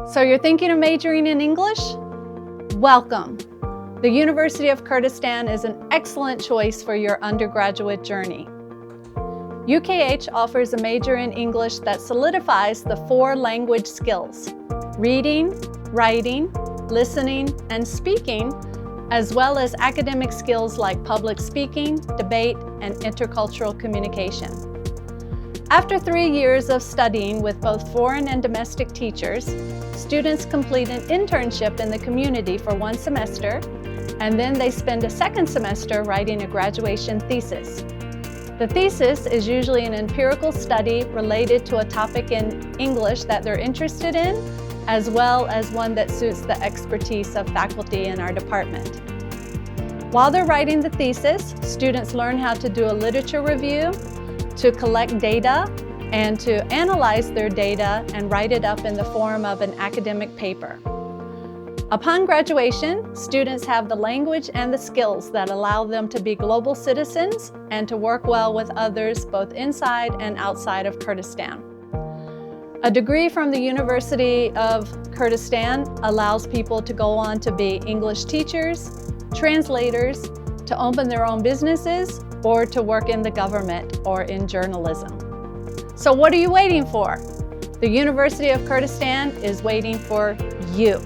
So you're thinking of majoring in English? Welcome! The University of Kurdistan is an excellent choice for your undergraduate journey. UKH offers a major in English that solidifies the 4 language skills: reading, writing, listening, and speaking, as well as academic skills like public speaking, debate, and intercultural communication. After 3 years of studying with both foreign and domestic teachers, students complete an internship in the community for 1 semester, and then they spend a 2nd semester writing a graduation thesis. The thesis is usually an empirical study related to a topic in English that they're interested in, as well as one that suits the expertise of faculty in our department. While they're writing the thesis, students learn how to do a literature review, to collect data, and to analyze their data and write it up in the form of an academic paper. Upon graduation, students have the language and the skills that allow them to be global citizens and to work well with others both inside and outside of Kurdistan. A degree from the University of Kurdistan allows people to go on to be English teachers, translators, to open their own businesses, or to work in the government or in journalism. So what are you waiting for? The University of Kurdistan is waiting for you.